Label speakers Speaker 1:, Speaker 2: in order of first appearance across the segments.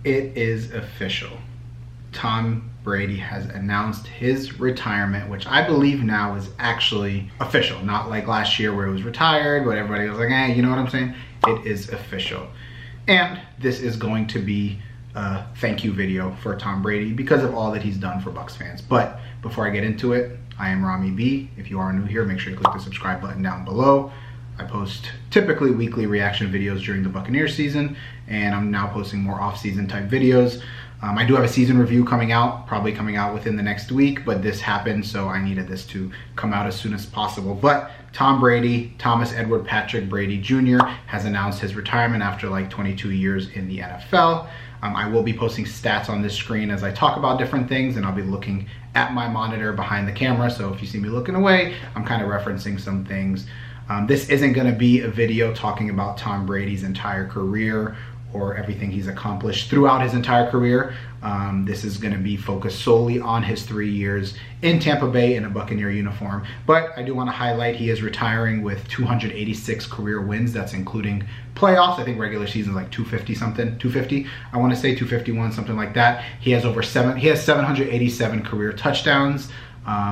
Speaker 1: It is official. Tom Brady has announced his retirement, which I believe now is actually official. Not like last year where it was retired, but everybody was like, you know what I'm saying? It is official. And this is going to be a thank you video for Tom Brady because of all that he's done for Bucs fans. But before I get into it, I am Ramy B. If you are new here, make sure you click the subscribe button down below. I post typically weekly reaction videos during the Buccaneer season, and I'm now posting more off-season type videos. I do have a season review coming out, probably coming out within the next week, but this happened, so I needed this to come out as soon as possible. But Tom Brady, Thomas Edward Patrick Brady Jr., has announced his retirement after like 22 years in the NFL. I will be posting stats on this screen as I talk about different things, and I'll be looking at my monitor behind the camera, so if you see me looking away, I'm kind of referencing some things. This isn't going to be a video talking about Tom Brady's entire career or everything he's accomplished throughout his entire career. This is going to be focused solely on his 3 years in Tampa Bay in a Buccaneer uniform. But I do want to highlight he is retiring with 286 career wins. That's including playoffs. I think regular season is like 250 something, 250. I want to say 251, something like that. He has 787 career touchdowns,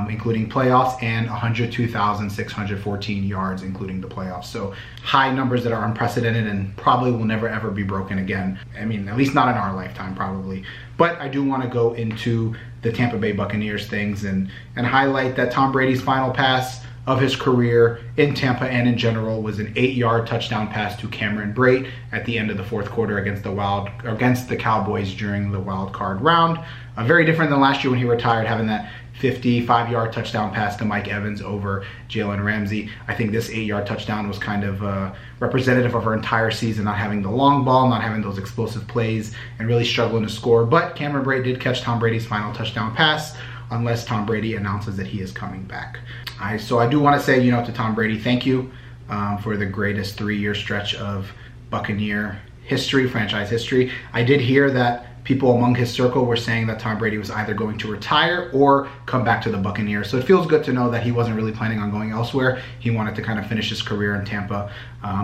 Speaker 1: including playoffs, and 102,614 yards, including the playoffs. So high numbers that are unprecedented and probably will never ever be broken again. I mean, at least not in our lifetime, probably. But I do want to go into the Tampa Bay Buccaneers things and highlight that Tom Brady's final pass of his career in Tampa and in general was an 8-yard touchdown pass to Cameron Brate at the end of the fourth quarter against the Cowboys during the wild card round. Very different than last year when he retired, having that 55-yard touchdown pass to Mike Evans over Jalen Ramsey. I think this 8-yard touchdown was kind of representative of our entire season, not having the long ball, not having those explosive plays, and really struggling to score. But Cameron Brate did catch Tom Brady's final touchdown pass, unless Tom Brady announces that he is coming back. So I do want to say, to Tom Brady, thank you for the greatest 3-year stretch of Buccaneer history, franchise history. I did hear that people among his circle were saying that Tom Brady was either going to retire or come back to the Buccaneers. So it feels good to know that he wasn't really planning on going elsewhere. He wanted to kind of finish his career in Tampa.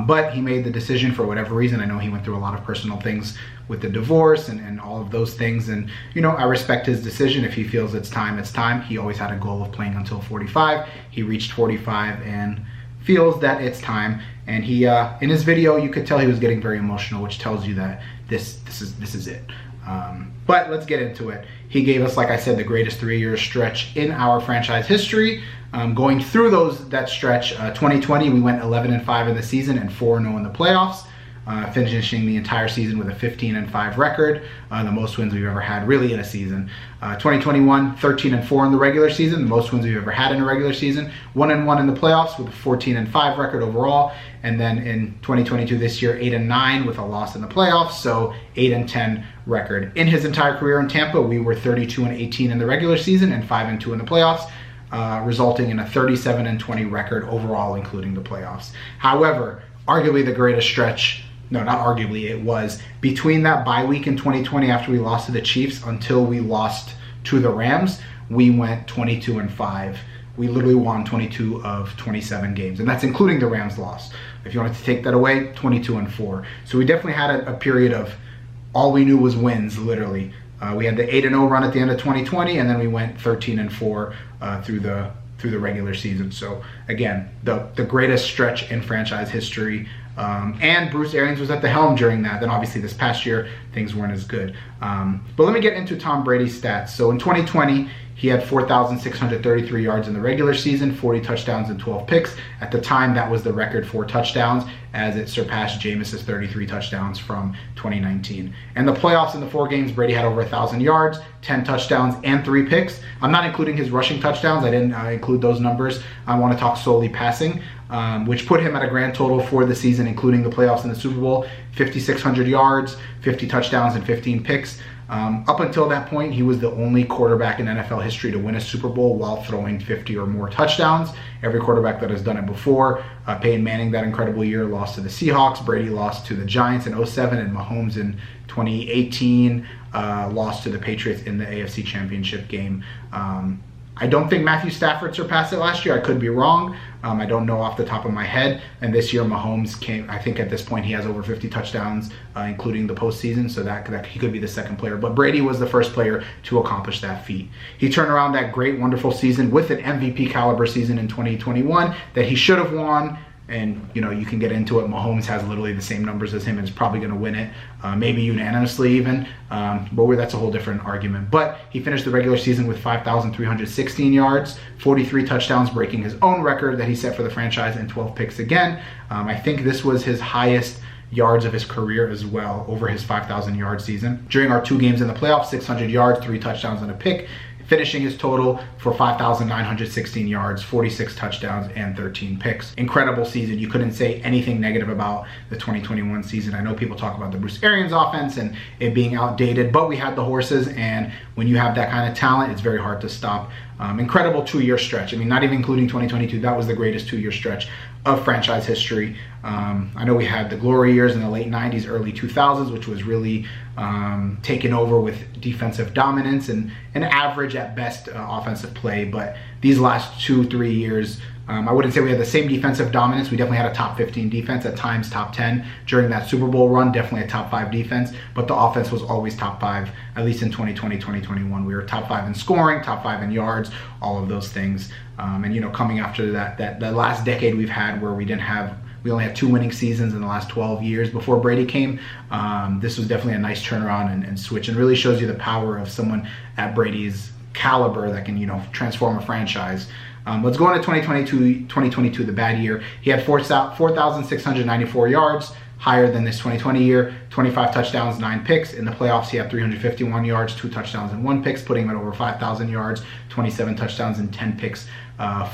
Speaker 1: But he made the decision for whatever reason. I know he went through a lot of personal things with the divorce and all of those things. And, I respect his decision. If he feels it's time, it's time. He always had a goal of playing until 45. He reached 45 and feels that it's time. And he, in his video, you could tell he was getting very emotional, which tells you that this is it. But let's get into it. He gave us, like I said, the greatest 3-year stretch in our franchise history. Going through that stretch, 2020, we went 11-5 in the season and 4-0 in the playoffs, finishing the entire season with a 15-5 record, the most wins we've ever had really in a season. 2021, 13-4 in the regular season, the most wins we've ever had in a regular season. 1-1 in the playoffs with a 14-5 record overall. And then in 2022, this year, 8-9 with a loss in the playoffs, so 8-10 record. In his entire career in Tampa, we were 32-18 in the regular season and 5-2 in the playoffs, resulting in a 37-20 record overall, including the playoffs. However, arguably the greatest stretch, no, not arguably, it was between that bye week in 2020 after we lost to the Chiefs until we lost to the Rams, we went 22-5. We literally won 22 of 27 games, and that's including the Rams loss. If you wanted to take that away, 22-4. So we definitely had a period of all we knew was wins, literally. We had the 8-0 run at the end of 2020, and then we went 13-4 through the regular season. So again, the greatest stretch in franchise history. And Bruce Arians was at the helm during that. Then obviously this past year, things weren't as good. But let me get into Tom Brady's stats. So in 2020, he had 4,633 yards in the regular season, 40 touchdowns and 12 picks. At the time, that was the record for touchdowns, as it surpassed Jameis's 33 touchdowns from 2019. And the playoffs in the 4 games, Brady had over 1,000 yards, 10 touchdowns, and 3 picks. I'm not including his rushing touchdowns. I didn't include those numbers. I want to talk solely passing, which put him at a grand total for the season, including the playoffs and the Super Bowl, 5,600 yards, 50 touchdowns, and 15 picks. Up until that point, he was the only quarterback in NFL history to win a Super Bowl while throwing 50 or more touchdowns. Every quarterback that has done it before, Peyton Manning that incredible year lost to the Seahawks, Brady lost to the Giants in 2007, and Mahomes in 2018 lost to the Patriots in the AFC Championship game. I don't think Matthew Stafford surpassed it last year. I could be wrong. I don't know off the top of my head. And this year, Mahomes came, I think at this point he has over 50 touchdowns, including the postseason. So that he could be the second player. But Brady was the first player to accomplish that feat. He turned around that great, wonderful season with an MVP caliber season in 2021 that he should have won. And, you know, you can get into it. Mahomes has literally the same numbers as him and is probably going to win it, maybe unanimously even. But that's a whole different argument. But he finished the regular season with 5,316 yards, 43 touchdowns, breaking his own record that he set for the franchise, and 12 picks again. I think this was his highest yards of his career as well, over his 5,000 yard season. During our 2 games in the playoffs, 600 yards, 3 touchdowns, and a pick, finishing his total for 5,916 yards, 46 touchdowns, and 13 picks. Incredible season. You couldn't say anything negative about the 2021 season. I know people talk about the Bruce Arians offense and it being outdated, but we had the horses, and when you have that kind of talent, it's very hard to stop. Incredible 2-year stretch. I mean, not even including 2022, that was the greatest 2-year stretch of franchise history. I know we had the glory years in the late 90s, early 2000s, which was really taken over with defensive dominance and an average at best offensive play. But these last 2-3 years, I wouldn't say we had the same defensive dominance. We definitely had a top 15 defense, at times top 10 during that Super Bowl run, definitely a top 5 defense, but the offense was always top 5, at least in 2020, 2021. We were top 5 in scoring, top 5 in yards, all of those things. And, you know, coming after that the last decade we've had where we only had 2 winning seasons in the last 12 years before Brady came. This was definitely a nice turnaround and switch, and really shows you the power of someone at Brady's caliber that can, you know, transform a franchise. Let's go into 2022, the bad year. He had 4,694 yards, higher than this 2020 year, 25 touchdowns, 9 picks. In the playoffs, he had 351 yards, 2 touchdowns, and 1 pick, putting him at over 5,000 yards, 27 touchdowns, and 10 picks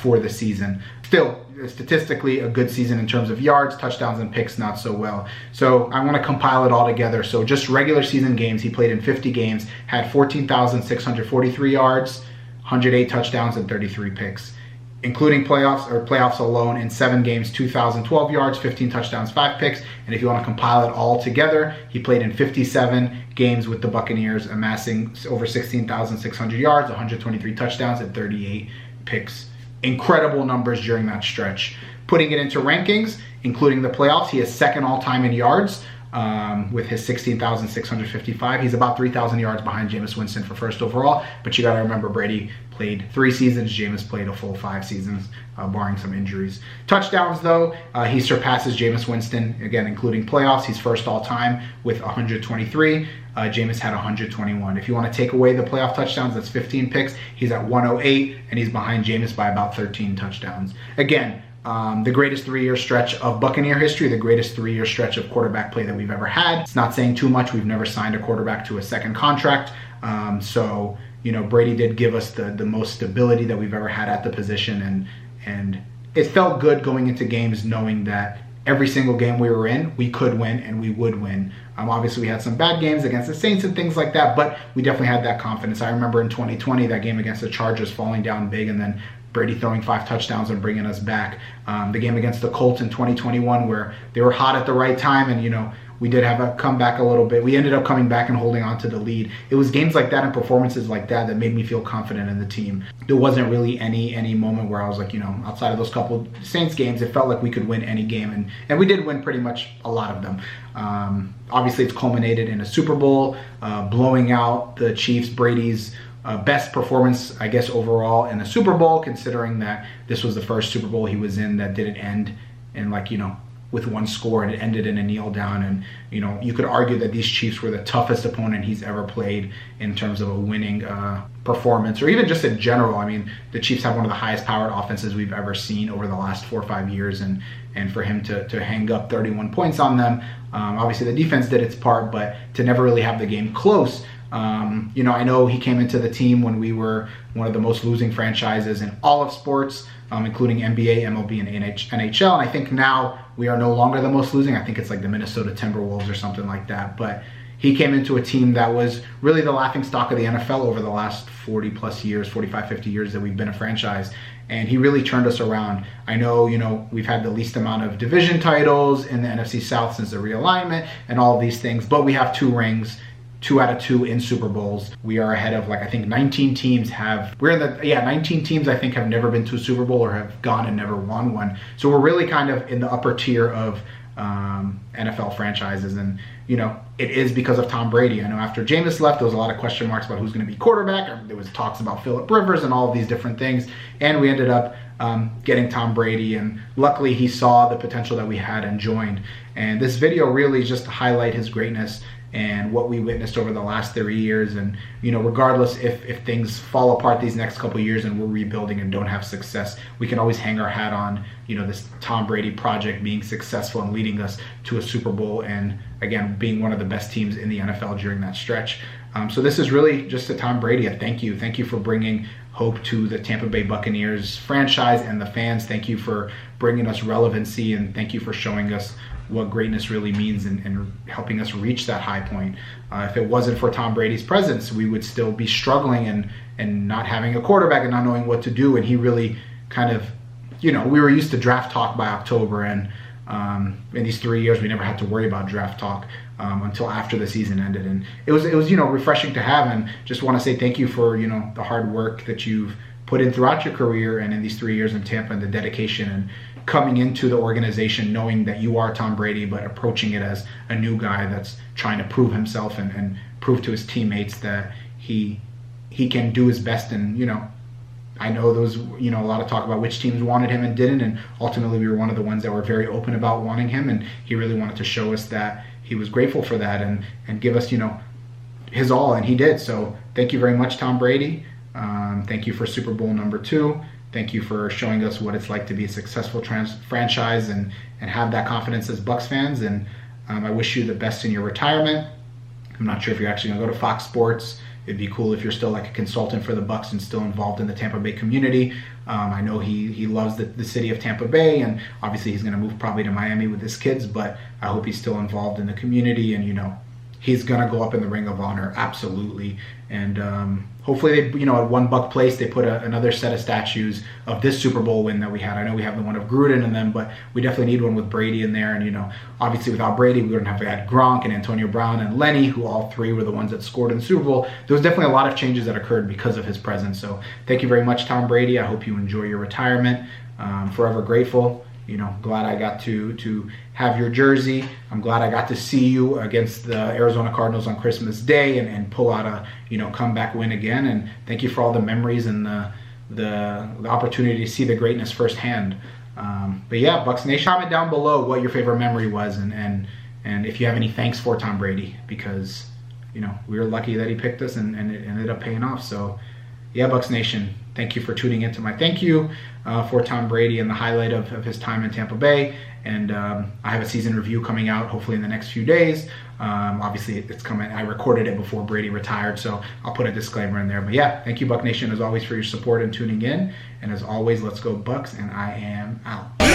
Speaker 1: for the season. Still, statistically, a good season in terms of yards, touchdowns, and picks, not so well. So I want to compile it all together. So just regular season games, he played in 50 games, had 14,643 yards, 108 touchdowns, and 33 picks. Including playoffs alone, in 7 games, 2,012 yards, 15 touchdowns, 5 picks. And if you want to compile it all together, he played in 57 games with the Buccaneers, amassing over 16,600 yards, 123 touchdowns, and 38 picks. Incredible numbers during that stretch. Putting it into rankings, including the playoffs, he is second all-time in yards, with his 16,655. He's about 3,000 yards behind Jameis Winston for first overall, but you got to remember Brady played 3 seasons, Jameis played a full 5 seasons, barring some injuries. Touchdowns, though, he surpasses Jameis Winston, again, including playoffs. He's first all-time with 123. Jameis had 121. If you want to take away the playoff touchdowns, that's 15 picks. He's at 108, and he's behind Jameis by about 13 touchdowns. Again, the greatest 3-year stretch of Buccaneer history, the greatest 3-year stretch of quarterback play that we've ever had. It's not saying too much. We've never signed a quarterback to a second contract. So, you know, Brady did give us the most stability that we've ever had at the position. And it felt good going into games knowing that every single game we were in, we could win and we would win. Obviously, we had some bad games against the Saints and things like that, but we definitely had that confidence. I remember in 2020, that game against the Chargers falling down big and then Brady throwing 5 touchdowns and bringing us back. The game against the Colts in 2021 where they were hot at the right time and, you know, we did have a comeback a little bit. We ended up coming back and holding on to the lead. It was games like that and performances like that that made me feel confident in the team. There wasn't really any moment where I was like, you know, outside of those couple Saints games, it felt like we could win any game. And we did win pretty much a lot of them. Obviously, it's culminated in a Super Bowl, blowing out the Chiefs. Brady's best performance, I guess, overall in a Super Bowl, considering that this was the first Super Bowl he was in that didn't end in, like, you know, with 1 score, and it ended in a kneel down. And, you know, you could argue that these Chiefs were the toughest opponent he's ever played in terms of a winning performance, or even just in general. I mean, the Chiefs have one of the highest powered offenses we've ever seen over the last 4 or 5 years, and for him to hang up 31 points on them, obviously the defense did its part, but to never really have the game close. You know, I know he came into the team when we were one of the most losing franchises in all of sports, including NBA, MLB, and NHL. And I think now we are no longer the most losing. I think it's like the Minnesota Timberwolves or something like that. But he came into a team that was really the laughingstock of the NFL over the last 40 plus years, 45, 50 years that we've been a franchise. And he really turned us around. I know, you know, we've had the least amount of division titles in the NFC South since the realignment and all of these things, but we have 2 rings 2 out of 2 in Super Bowls. We are ahead of, like, I think 19 teams have, 19 teams I think have never been to a Super Bowl or have gone and never won one. So we're really kind of in the upper tier of NFL franchises. And, you know, it is because of Tom Brady. I know after Jameis left, there was a lot of question marks about who's going to be quarterback. There was talks about Phillip Rivers and all of these different things. And we ended up getting Tom Brady, and luckily he saw the potential that we had and joined. And this video really is just to highlight his greatness and what we witnessed over the last 3 years. And, you know, regardless if things fall apart these next couple of years and we're rebuilding and don't have success, we can always hang our hat on, you know, this Tom Brady project being successful and leading us to a Super Bowl, and again, being one of the best teams in the NFL during that stretch. So this is really just a Tom Brady, a thank you. Thank you for bringing hope to the Tampa Bay Buccaneers franchise and the fans. Thank you for bringing us relevancy, and thank you for showing us what greatness really means and helping us reach that high point. If it wasn't for Tom Brady's presence, we would still be struggling and not having a quarterback and not knowing what to do. And he really kind of, you know, we were used to draft talk by October, and in these 3 years we never had to worry about draft talk until after the season ended. And it was you know, refreshing to have. And just want to say thank you for, you know, the hard work that you've put in throughout your career and in these 3 years in Tampa, and the dedication and coming into the organization knowing that you are Tom Brady, but approaching it as a new guy that's trying to prove himself and prove to his teammates that he can do his best. And, you know, I know there was, you know, a lot of talk about which teams wanted him and didn't, and ultimately we were one of the ones that were very open about wanting him, and he really wanted to show us that he was grateful for that and give us, you know, his all, and he did. So thank you very much, Tom Brady. Thank you for Super Bowl #2. Thank you for showing us what it's like to be a successful franchise and have that confidence as Bucs fans. And I wish you the best in your retirement. I'm not sure if you're actually going to go to Fox Sports. It'd be cool if you're still like a consultant for the Bucs and still involved in the Tampa Bay community. I know he loves the city of Tampa Bay, and obviously he's going to move probably to Miami with his kids, but I hope he's still involved in the community, and, you know, he's going to go up in the Ring of Honor, absolutely. And hopefully, they, you know, at One Buck Place, they put another set of statues of this Super Bowl win that we had. I know we have the one of Gruden and them, but we definitely need one with Brady in there. And, you know, obviously without Brady, we wouldn't have had Gronk and Antonio Brown and Lenny, who all three were the ones that scored in the Super Bowl. There was definitely a lot of changes that occurred because of his presence. So thank you very much, Tom Brady. I hope you enjoy your retirement. Forever grateful. You know, glad I got to have your jersey. I'm glad I got to see you against the Arizona Cardinals on Christmas Day and pull out a, you know, comeback win again. And thank you for all the memories and the opportunity to see the greatness firsthand. But yeah, Bucs Nation, comment down below what your favorite memory was and if you have any thanks for Tom Brady, because, you know, we were lucky that he picked us and it ended up paying off. So yeah, Bucs Nation, thank you for tuning into my thank you for Tom Brady and the highlight of his time in Tampa Bay. And I have a season review coming out hopefully in the next few days. Obviously, it's coming. I recorded it before Brady retired, so I'll put a disclaimer in there. But yeah, thank you, Buc Nation, as always, for your support and tuning in. And as always, let's go Bucs, and I am out.